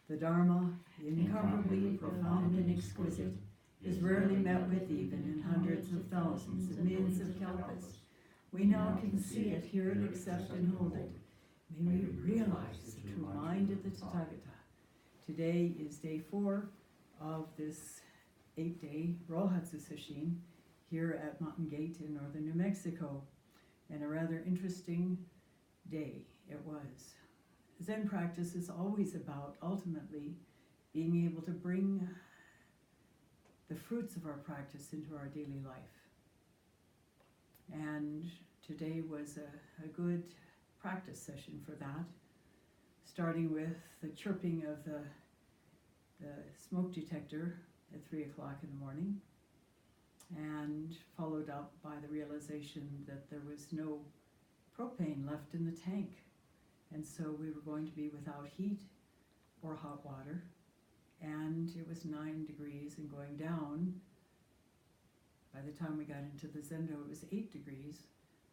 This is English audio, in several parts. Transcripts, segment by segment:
The Dharma, incomparably profound and exquisite, is rarely met with even in hundreds of thousands and millions of kalpas. We now can see it, hear it, accept, and hold it. May we realize the true mind of the Tathagata. Today is day 4 of this 8-day Rohatsu Sesshin here at Mountain Gate in northern New Mexico, and a rather interesting day it was. Zen practice is always about ultimately being able to bring the fruits of our practice into our daily life. And today was a good practice session for that, starting with the chirping of the smoke detector at 3 o'clock in the morning, and followed up by the realization that there was no propane left in the tank. And so we were going to be without heat or hot water, and it was 9 degrees and going down. By the time we got into the Zendo, it was 8 degrees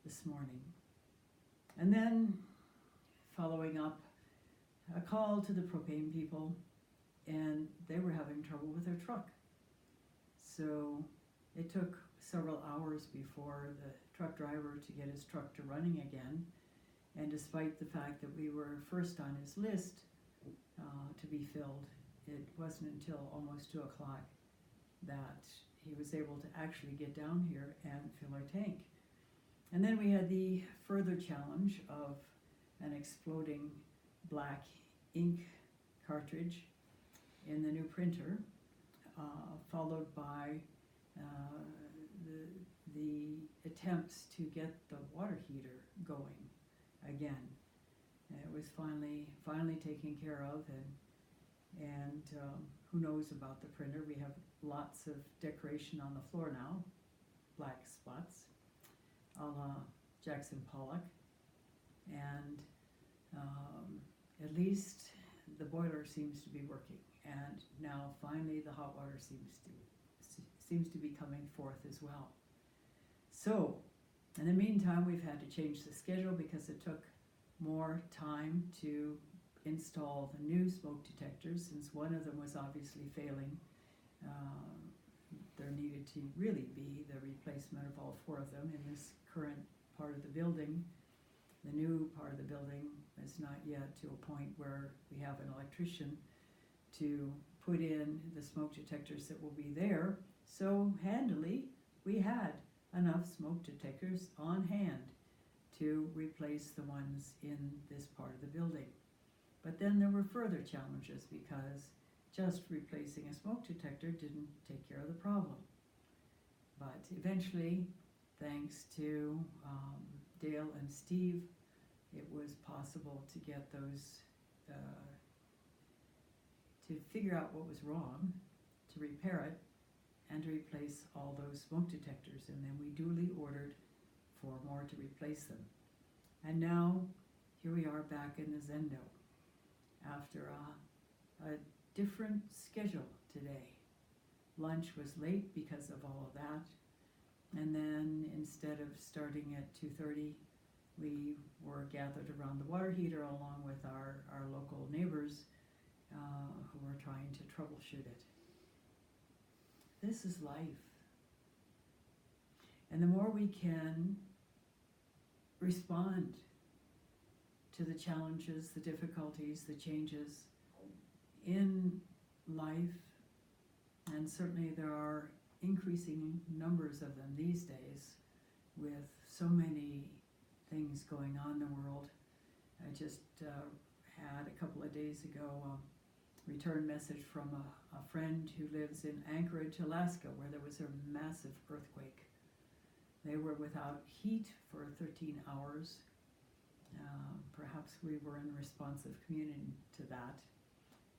this morning. And then following up, a call to the propane people, and they were having trouble with their truck. So it took several hours before the truck driver to get his truck to running again. And despite the fact that we were first on his list to be filled, it wasn't until almost 2 o'clock that he was able to actually get down here and fill our tank. And then we had the further challenge of an exploding black ink cartridge in the new printer, followed by the attempts to get the water heater going again. And it was finally taken care of, and who knows about the printer. We have lots of decoration on the floor now, black spots, a la Jackson Pollock, and at least the boiler seems to be working, and now finally the hot water seems to be coming forth as well. So in the meantime, we've had to change the schedule because it took more time to install the new smoke detectors, since one of them was obviously failing. There needed to really be the replacement of all 4 of them in this current part of the building. The new part of the building is not yet to a point where we have an electrician to put in the smoke detectors that will be there. So handily, we had enough smoke detectors on hand to replace the ones in this part of the building. But then there were further challenges, because just replacing a smoke detector didn't take care of the problem. But eventually, thanks to Dale and Steve, it was possible to get those, to figure out what was wrong, to repair it, and to replace all those smoke detectors. And then we duly ordered 4 more to replace them. And now, here we are back in the Zendo after a different schedule today. Lunch was late because of all of that. And then instead of starting at 2:30, we were gathered around the water heater along with our local neighbors who were trying to troubleshoot it. This is life. And the more we can respond to the challenges, the difficulties, the changes in life, and certainly there are increasing numbers of them these days with so many things going on in the world. I just had a couple of days ago a return message from a friend who lives in Anchorage, Alaska, where there was a massive earthquake. They were without heat for 13 hours. Perhaps we were in responsive community to that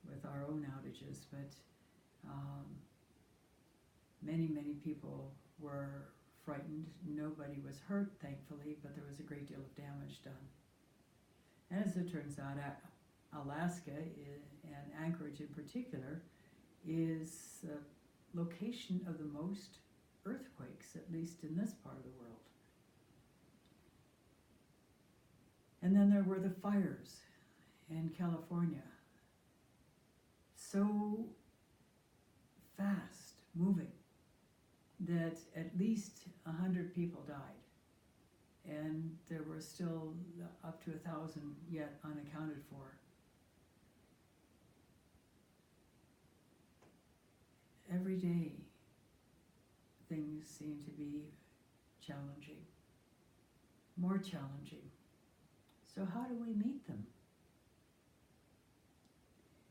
with our own outages, but many people were frightened. Nobody was hurt, thankfully, but there was a great deal of damage done. And as it turns out, Alaska and Anchorage in particular is the location of the most earthquakes, at least in this part of the world. And then there were the fires in California so fast moving that at least 100 people died, and there were still up to 1,000 yet unaccounted for. Every day things seem to be challenging, more challenging. So how do we meet them?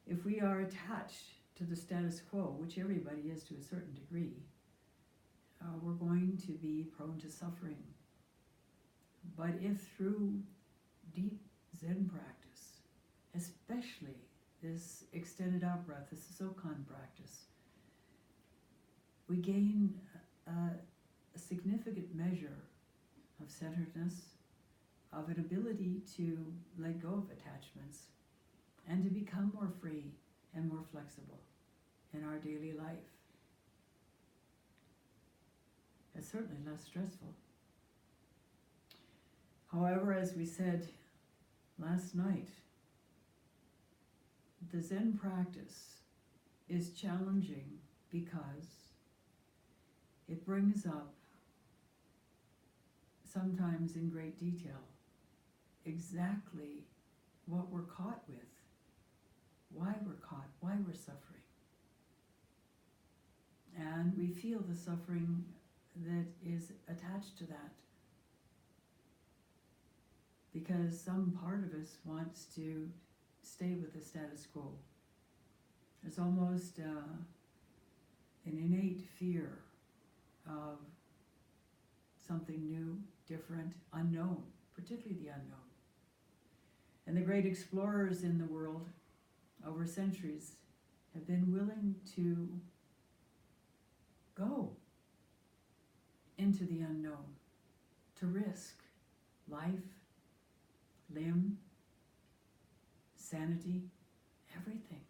If we are attached to the status quo, which everybody is to a certain degree, we're going to be prone to suffering. But if through deep Zen practice, especially this extended out breath, the susok'kan practice, we gain a significant measure of centeredness, of an ability to let go of attachments, and to become more free and more flexible in our daily life. It's certainly less stressful. However, as we said last night, the Zen practice is challenging because it brings up, sometimes in great detail, exactly what we're caught with, why we're caught, why we're suffering. And we feel the suffering that is attached to that, because some part of us wants to stay with the status quo. There's almost an innate fear of something new, different, unknown, particularly the unknown. And the great explorers in the world over centuries have been willing to go into the unknown, to risk life, limb, sanity, everything.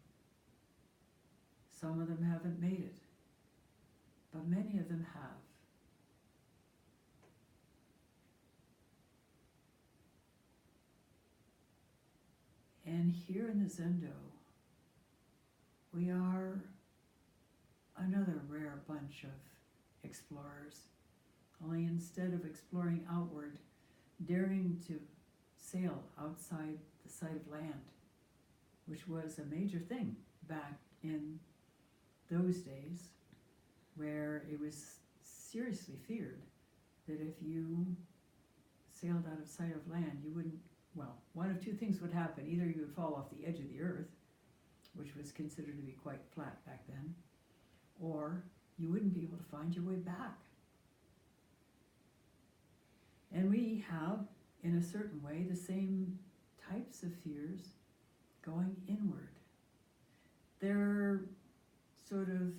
Some of them haven't made it, but many of them have. And here in the Zendo, we are another rare bunch of explorers, only instead of exploring outward, daring to sail outside the sight of land, which was a major thing back in those days, where it was seriously feared that if you sailed out of sight of land, you wouldn't, well, one of two things would happen. Either you would fall off the edge of the earth, which was considered to be quite flat back then, or you wouldn't be able to find your way back. And we have, in a certain way, the same types of fears going inward. They're sort of,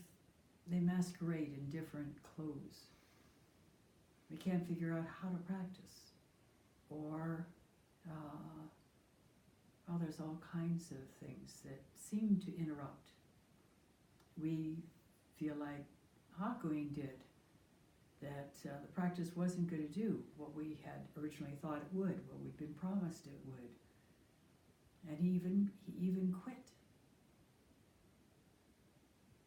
they masquerade in different clothes. We can't figure out how to practice, or well, there's all kinds of things that seem to interrupt. We feel like Hakuin did, that the practice wasn't going to do what we had originally thought it would, what we'd been promised it would. And he even quit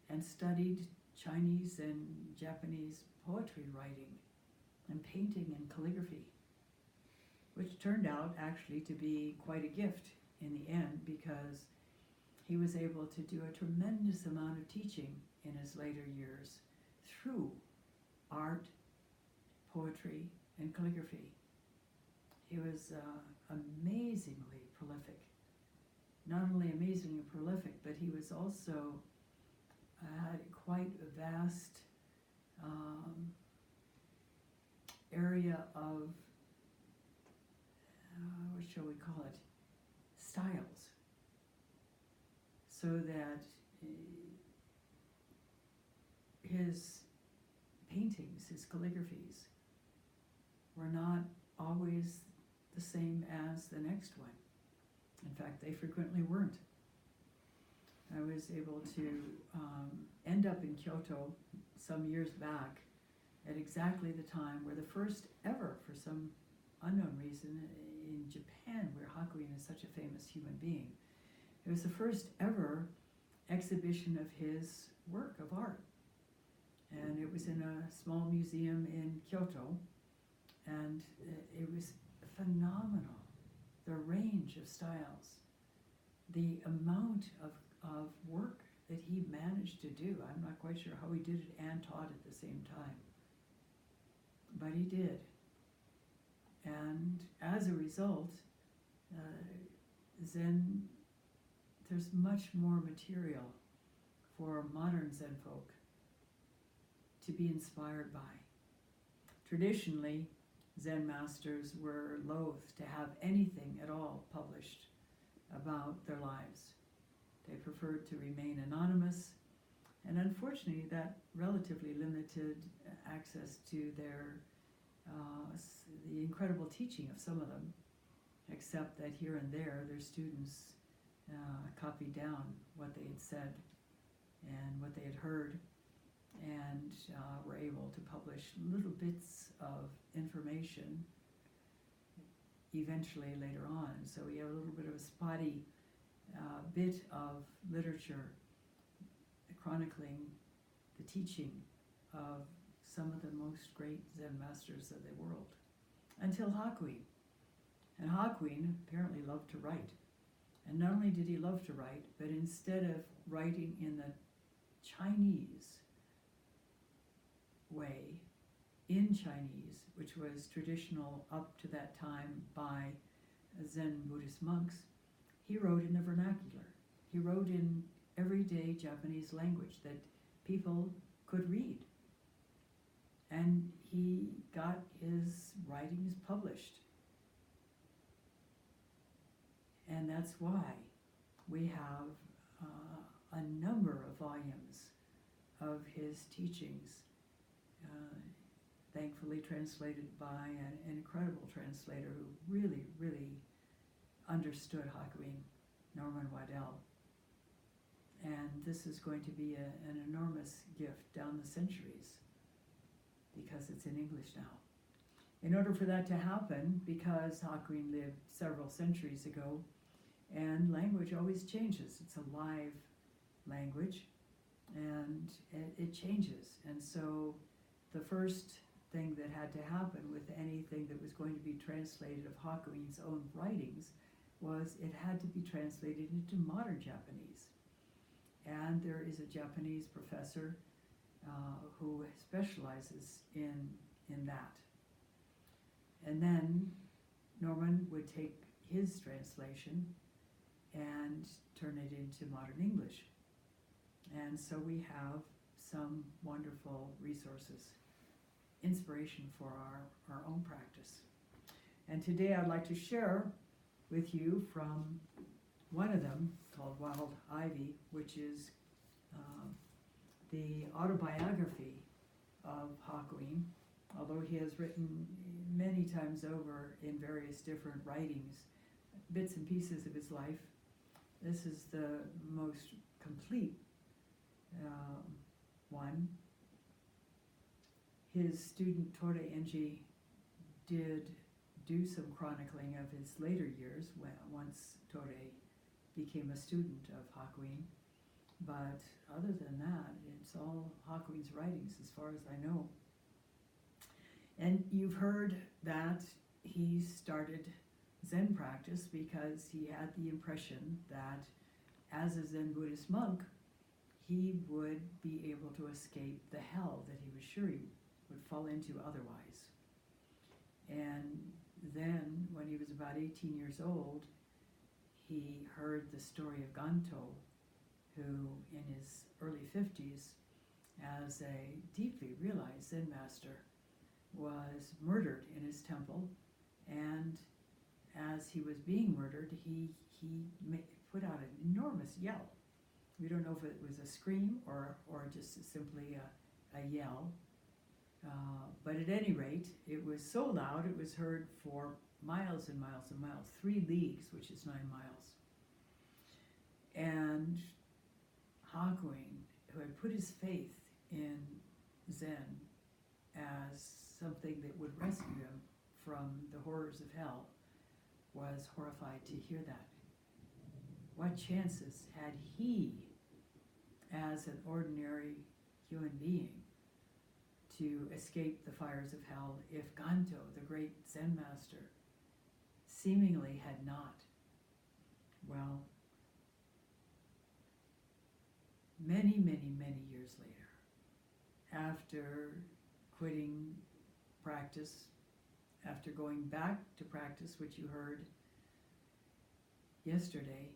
and studied Chinese and Japanese poetry writing and painting and calligraphy, which turned out actually to be quite a gift in the end, because he was able to do a tremendous amount of teaching in his later years through art, poetry, and calligraphy. He was amazingly prolific. Not only amazingly prolific, but he was also had quite a vast area of, what shall we call it, styles, so that his paintings, his calligraphies, were not always the same as the next one. In fact, they frequently weren't. I was able to end up in Kyoto some years back at exactly the time where the first ever, for some unknown reason, in Japan, where Hakuin is such a famous human being, it was the first ever exhibition of his work of art. And it was in a small museum in Kyoto, and it was phenomenal. The range of styles, the amount of work that he managed to do. I'm not quite sure how he did it and taught at the same time, but he did. And as a result, Zen, there's much more material for modern Zen folk to be inspired by. Traditionally, Zen masters were loath to have anything at all published about their lives. They preferred to remain anonymous, and unfortunately that relatively limited access to the incredible teaching of some of them, except that here and there their students copied down what they had said and what they had heard, and were able to publish little bits of information eventually later on. So we have a little bit of a spotty bit of literature chronicling the teaching of some of the most great Zen masters of the world, until Hakuin. And Hakuin apparently loved to write. And not only did he love to write, but instead of writing in the Chinese way, in Chinese, which was traditional up to that time by Zen Buddhist monks, he wrote in the vernacular. He wrote in everyday Japanese language that people could read. And he got his writings published. And that's why we have a number of volumes of his teachings, thankfully translated by an incredible translator who really, really understood Hakuin, Norman Waddell. And this is going to be an enormous gift down the centuries, because it's in English now. In order for that to happen, because Hakuin lived several centuries ago, and language always changes. It's a live language, and it changes. And so the first thing that had to happen with anything that was going to be translated of Hakuin's own writings was it had to be translated into modern Japanese. And there is a Japanese professor who specializes in that. And then Norman would take his translation and turn it into modern English. And so we have some wonderful resources, inspiration for our own practice. And today I'd like to share with you from one of them called Wild Ivy, which is the autobiography of Hakuin, although he has written many times over in various different writings, bits and pieces of his life. This is the most complete one. His student Tore Enji did do some chronicling of his later years once Tore became a student of Hakuin, but other than that, it's all Hakuin's writings as far as I know. And you've heard that he started Zen practice because he had the impression that as a Zen Buddhist monk, he would be able to escape the hell that he was sure he would fall into otherwise. And then, when he was about 18 years old, he heard the story of Ganto, who in his early 50s, as a deeply realized Zen master, was murdered in his temple, and as he was being murdered, he put out an enormous yell. We don't know if it was a scream or just simply a yell, but at any rate, it was so loud it was heard for miles and miles and miles, 3 leagues, which is 9 miles. And Hakuin, who had put his faith in Zen as something that would rescue him from the horrors of hell, was horrified to hear that. What chances had he as an ordinary human being to escape the fires of hell if Ganto, the great Zen master, seemingly had not? Well, many, many, many years later, after quitting practice, after going back to practice, which you heard yesterday,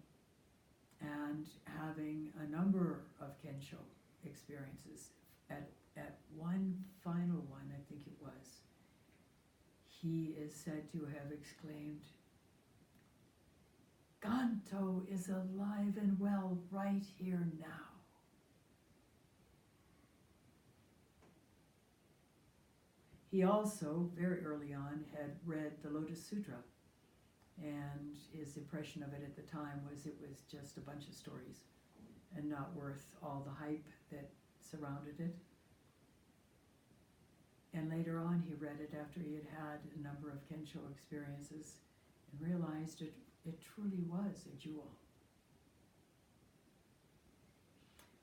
and having a number of Kensho experiences, at one final one, I think it was, he is said to have exclaimed, "Ganto is alive and well right here now." He also, very early on, had read the Lotus Sutra, and his impression of it at the time was it was just a bunch of stories and not worth all the hype that surrounded it. And later on he read it after he had had a number of Kensho experiences and realized it truly was a jewel.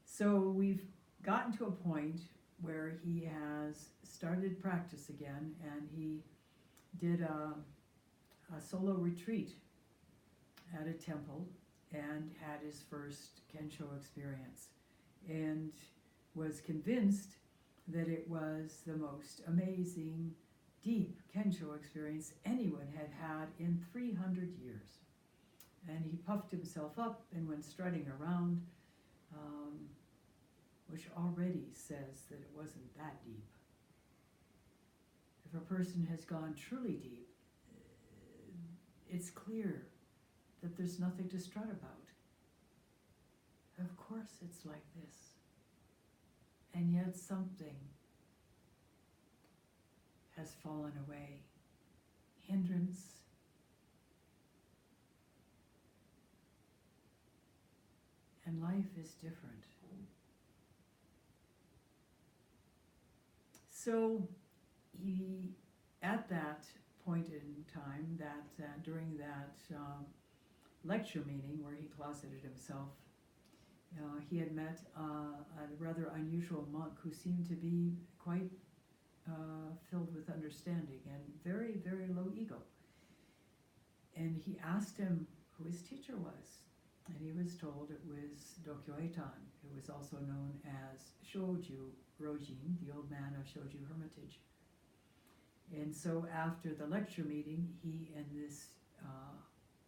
So we've gotten to a point where he has started practice again, and he did a solo retreat at a temple and had his first Kensho experience, and was convinced that it was the most amazing, deep Kensho experience anyone had had in 300 years. And he puffed himself up and went strutting around, which already says that it wasn't that deep. If a person has gone truly deep, it's clear that there's nothing to strut about. Of course it's like this. And yet something has fallen away. Hindrance. And life is different. So he, at that point in time, that during that lecture meeting where he closeted himself, he had met a rather unusual monk who seemed to be quite filled with understanding and very, very low ego. And he asked him who his teacher was, and he was told it was Dokyo Eitan, who was also known as Shoju Rojin, the old man of Shoju Hermitage. And so after the lecture meeting, he and this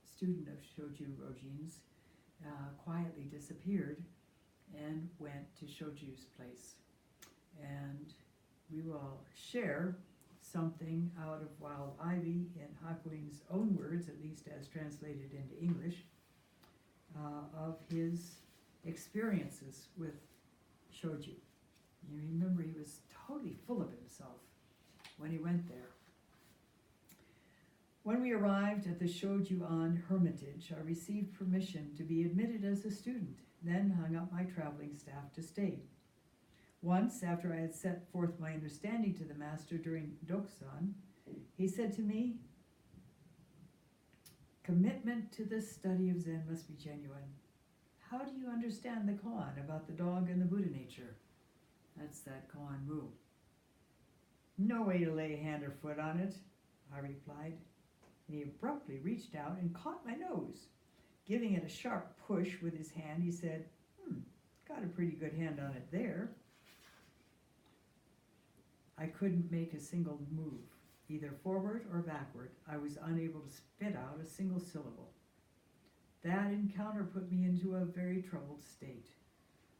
student of Shoju Rojin's quietly disappeared and went to Shoju's place. And we will share something out of Wild Ivy in Hakuin's own words, at least as translated into English, of his experiences with Shoju. You remember he was totally full of himself when he went there. When we arrived at the Shoju-an Hermitage, I received permission to be admitted as a student, then hung up my traveling staff to stay. Once, after I had set forth my understanding to the master during Dokusan, he said to me, "Commitment to the study of Zen must be genuine. How do you understand the koan about the dog and the Buddha nature?" That's that koan mu. "No way to lay hand or foot on it," I replied. And he abruptly reached out and caught my nose. Giving it a sharp push with his hand, he said, "Got a pretty good hand on it there." I couldn't make a single move, either forward or backward. I was unable to spit out a single syllable. That encounter put me into a very troubled state.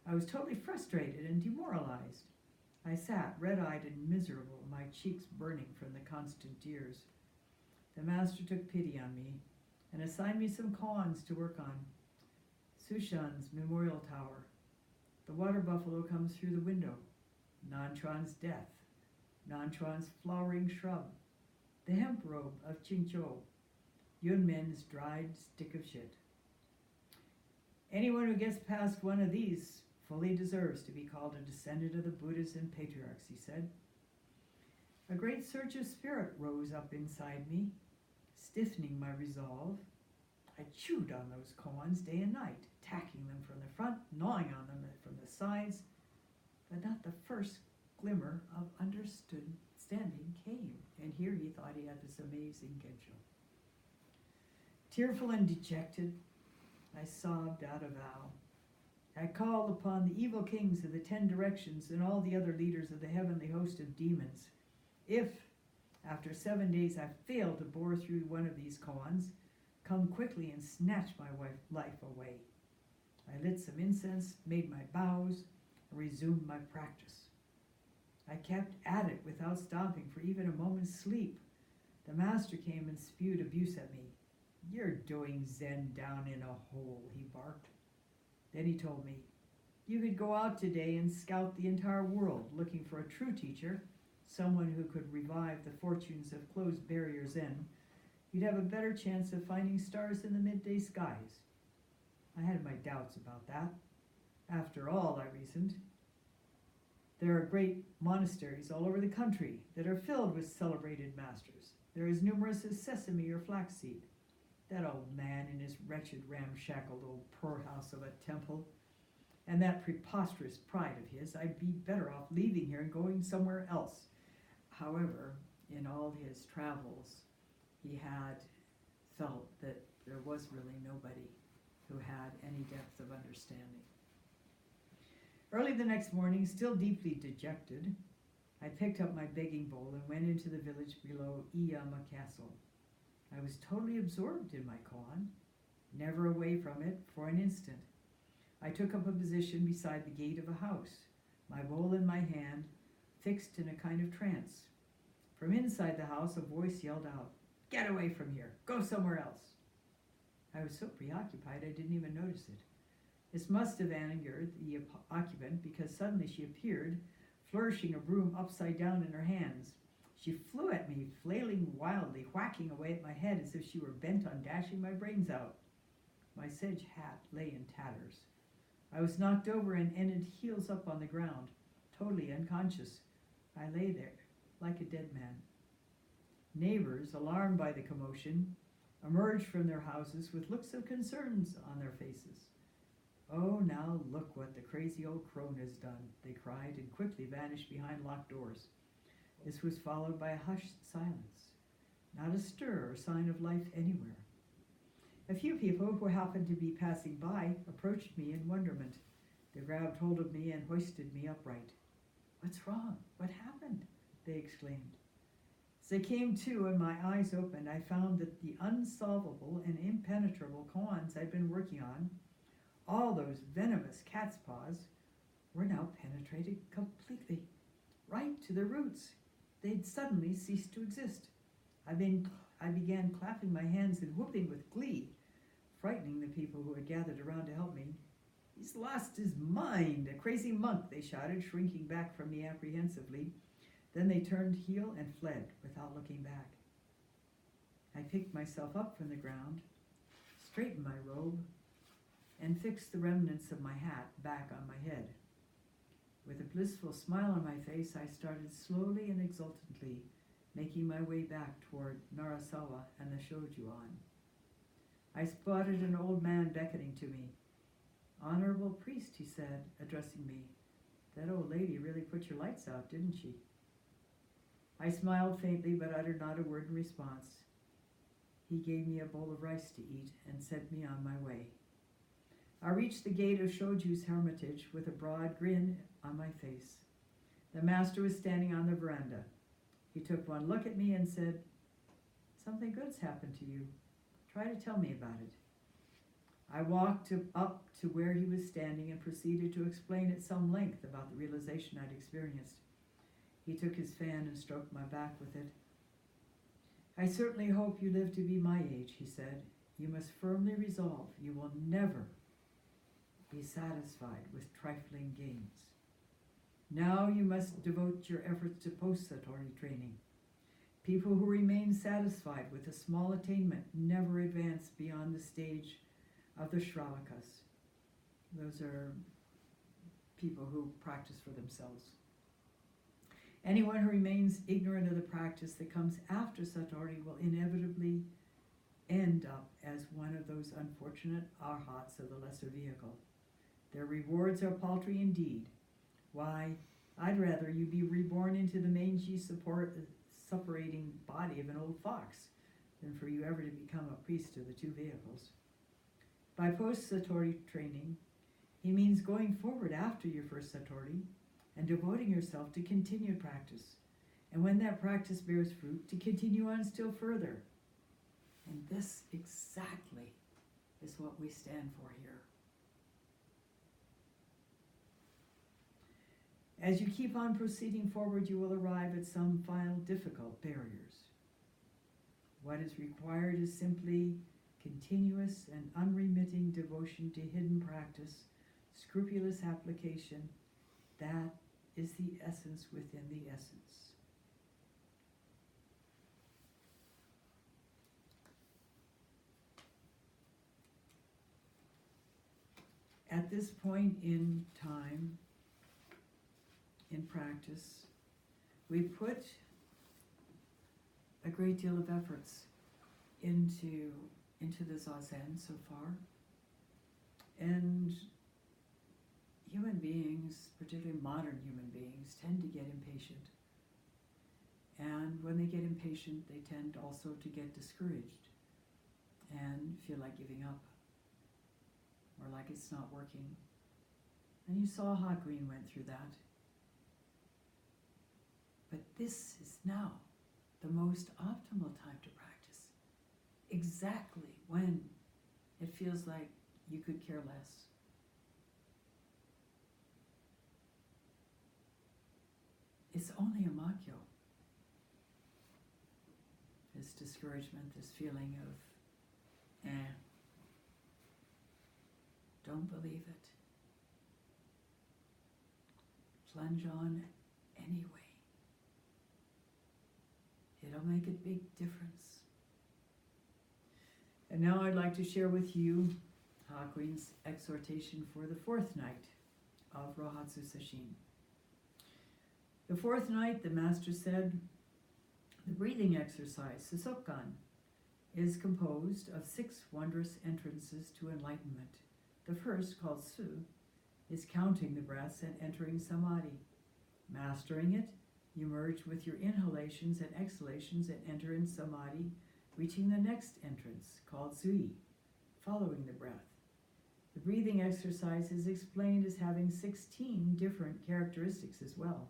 I was totally frustrated and demoralized. I sat red-eyed and miserable, my cheeks burning from the constant tears. The master took pity on me and assigned me some koans to work on. Sushan's memorial tower, the water buffalo comes through the window, Nantron's death, Nantron's flowering shrub, the hemp robe of Chincho, Yunmen's dried stick of shit. Anyone who gets past one of these fully deserves to be called a descendant of the Buddhas and patriarchs, he said. A great surge of spirit rose up inside me, stiffening my resolve. I chewed on those koans day and night, tacking them from the front, gnawing on them from the sides, but not the first glimmer of understanding came. And here he thought he had this amazing Kensho. Tearful and dejected, I sobbed out a vow. I called upon the evil kings of the 10 directions and all the other leaders of the heavenly host of demons. If, after 7 days, I failed to bore through one of these koans, come quickly and snatch my life away. I lit some incense, made my bows, and resumed my practice. I kept at it without stopping for even a moment's sleep. The master came and spewed abuse at me. "You're doing Zen down in a hole," he barked. Then he told me, "You could go out today and scout the entire world looking for a true teacher, someone who could revive the fortunes of closed barrier Zen. You'd have a better chance of finding stars in the midday skies." I had my doubts about that. After all, I reasoned, there are great monasteries all over the country that are filled with celebrated masters. They're as numerous as sesame or flaxseed. That old man in his wretched, ramshackled old poorhouse of a temple, and that preposterous pride of his, I'd be better off leaving here and going somewhere else. However, in all his travels, he had felt that there was really nobody who had any depth of understanding. Early the next morning, still deeply dejected, I picked up my begging bowl and went into the village below Iyama Castle. I was totally absorbed in my koan, never away from it for an instant. I took up a position beside the gate of a house, my bowl in my hand, fixed in a kind of trance. From inside the house, a voice yelled out, "Get away from here! Go somewhere else!" I was so preoccupied I didn't even notice it. This must have angered the occupant, because suddenly she appeared, flourishing a broom upside down in her hands. She flew at me, flailing wildly, whacking away at my head as if she were bent on dashing my brains out. My sedge hat lay in tatters. I was knocked over and ended heels up on the ground, totally unconscious. I lay there like a dead man. Neighbors, alarmed by the commotion, emerged from their houses with looks of concern on their faces. "Oh, now look what the crazy old crone has done," they cried, and quickly vanished behind locked doors. This was followed by a hushed silence. Not a stir or sign of life anywhere. A few people who happened to be passing by approached me in wonderment. They grabbed hold of me and hoisted me upright. "What's wrong? What happened?" they exclaimed. As I came to and my eyes opened, I found that the unsolvable and impenetrable koans I'd been working on, all those venomous cat's paws, were now penetrated completely, right to the roots. They'd suddenly ceased to exist. I began clapping my hands and whooping with glee, frightening the people who had gathered around to help me. "He's lost his mind, a crazy monk," they shouted, shrinking back from me apprehensively. Then they turned heel and fled without looking back. I picked myself up from the ground, straightened my robe, and fixed the remnants of my hat back on my head. With a blissful smile on my face, I started slowly and exultantly making my way back toward Narasawa and the Shojuan. I spotted an old man beckoning to me. "Honorable priest," he said, addressing me, "that old lady really put your lights out, didn't she?" I smiled faintly but uttered not a word in response. He gave me a bowl of rice to eat and sent me on my way. I reached the gate of Shoju's hermitage with a broad grin on my face. The master was standing on the veranda. He took one look at me and said, "Something good's happened to you. Try to tell me about it." I walked up to where he was standing and proceeded to explain at some length about the realization I'd experienced. He took his fan and stroked my back with it. "I certainly hope you live to be my age," he said. "You must firmly resolve you will never be satisfied with trifling gains. Now you must devote your efforts to post-satori training. People who remain satisfied with a small attainment never advance beyond the stage of the Shravakas." Those are people who practice for themselves. "Anyone who remains ignorant of the practice that comes after satori will inevitably end up as one of those unfortunate arhats of the lesser vehicle. Their rewards are paltry indeed. Why, I'd rather you be reborn into the mangy suppurating body of an old fox than for you ever to become a priest of the two vehicles. By post-satori training, he means going forward after your first satori and devoting yourself to continued practice. And when that practice bears fruit, to continue on still further. And this exactly is what we stand for here. As you keep on proceeding forward, you will arrive at some final difficult barriers. What is required is simply continuous and unremitting devotion to hidden practice, scrupulous application. That is the essence within the essence. At this point in time, in practice, we put a great deal of efforts into the Zazen so far. And human beings, particularly modern human beings, tend to get impatient. And when they get impatient, they tend also to get discouraged and feel like giving up, or like it's not working. And you saw Hakuin went through that. But this is now the most optimal time to practice. Exactly when it feels like you could care less. It's only a makyo. This discouragement, this feeling of, don't believe it. Plunge on anyway. It'll make a big difference. And now I'd like to share with you Hakuin's exhortation for the fourth night of Rohatsu Sesshin. The fourth night, the master said, the breathing exercise, susok'kan, is composed of 6 wondrous entrances to enlightenment. The first, called su, is counting the breaths and entering samadhi. Mastering it, you merge with your inhalations and exhalations and enter in samadhi, reaching the next entrance, called sui, following the breath. The breathing exercise is explained as having 16 different characteristics as well.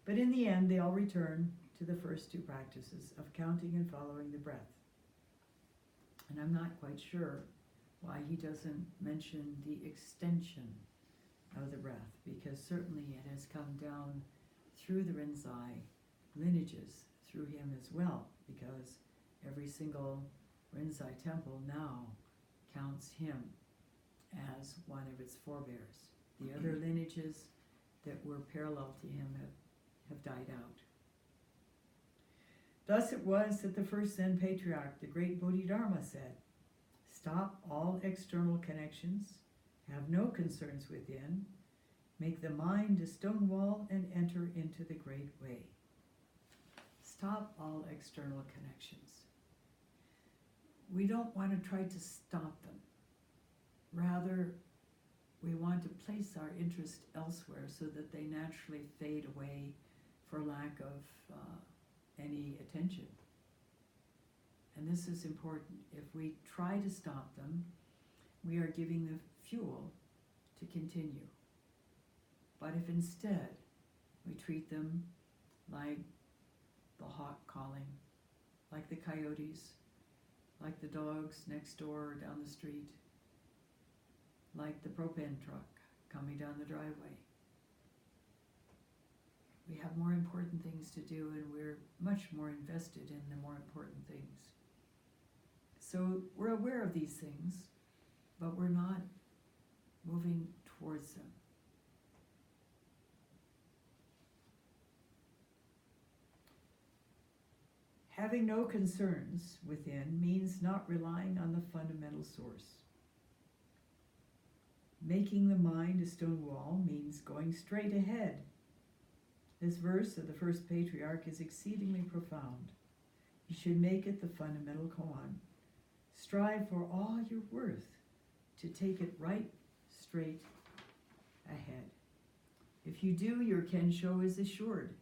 But in the end, they all return to the first 2 practices of counting and following the breath. And I'm not quite sure why he doesn't mention the extension of the breath, because certainly it has come down through the Rinzai lineages, through him as well, because every single Rinzai temple now counts him as one of its forebears. The other lineages that were parallel to him have died out. Thus it was that the first Zen patriarch, the great Bodhidharma, said, stop all external connections, have no concerns within, make the mind a stone wall and enter into the great way. Stop all external connections. We don't want to try to stop them. Rather, we want to place our interest elsewhere so that they naturally fade away for lack of any attention. And this is important. If we try to stop them, we are giving the fuel to continue. But if instead we treat them like the hawk calling, like the coyotes, like the dogs next door or down the street, like the propane truck coming down the driveway, we have more important things to do, and we're much more invested in the more important things. So we're aware of these things, but we're not moving towards them. Having no concerns within means not relying on the fundamental source. Making the mind a stone wall means going straight ahead. This verse of the first patriarch is exceedingly profound. You should make it the fundamental koan. Strive for all you're worth to take it right, straight, If you do, your Kensho is assured.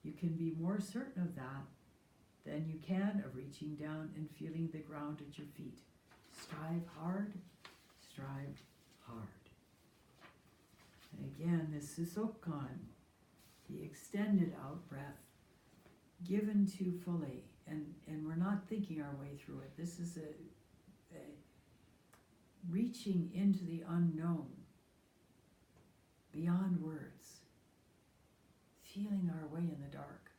You can be more certain of that than you can of reaching down and feeling the ground at your feet. Strive hard, strive hard. And again, this susok'kan, the extended out breath, given to fully. And we're not thinking our way through it. This is a reaching into the unknown, beyond words, feeling our way in the dark,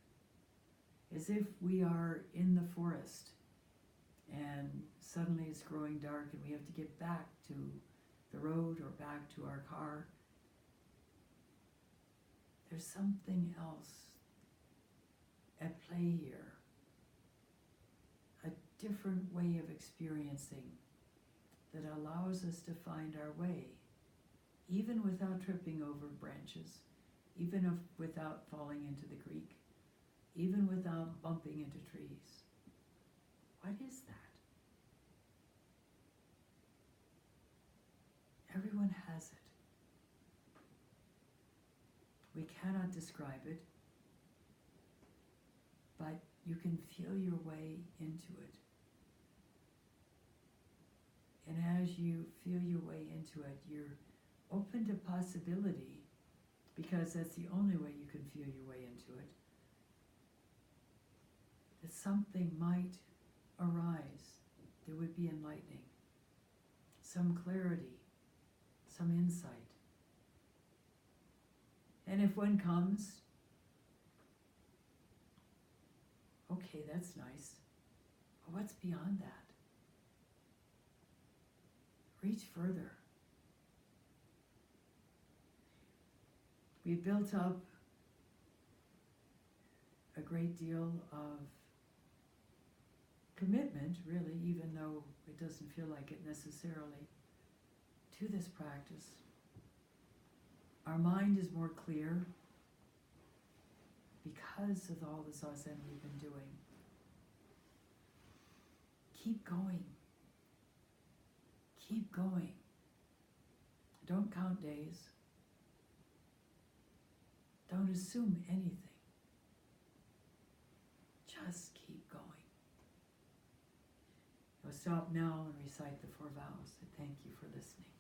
as if we are in the forest and suddenly it's growing dark and we have to get back to the road or back to our car. There's something else at play here, a different way of experiencing that allows us to find our way, even without tripping over branches, even without falling into the creek, even without bumping into trees. What is that? Everyone has it. We cannot describe it, but you can feel your way into it. And as you feel your way into it, you're open to possibility, because that's the only way you can feel your way into it, that something might arise that would be enlightening, some clarity, some insight. And if one comes, okay, that's nice. But what's beyond that? Reach further. We built up a great deal of commitment, really, even though it doesn't feel like it necessarily, to this practice. Our mind is more clear because of all the zazen we've been doing. Keep going. Keep going. Don't count days. Don't assume anything. Just keep going. I'll stop now and recite the 4 vows. I thank you for listening.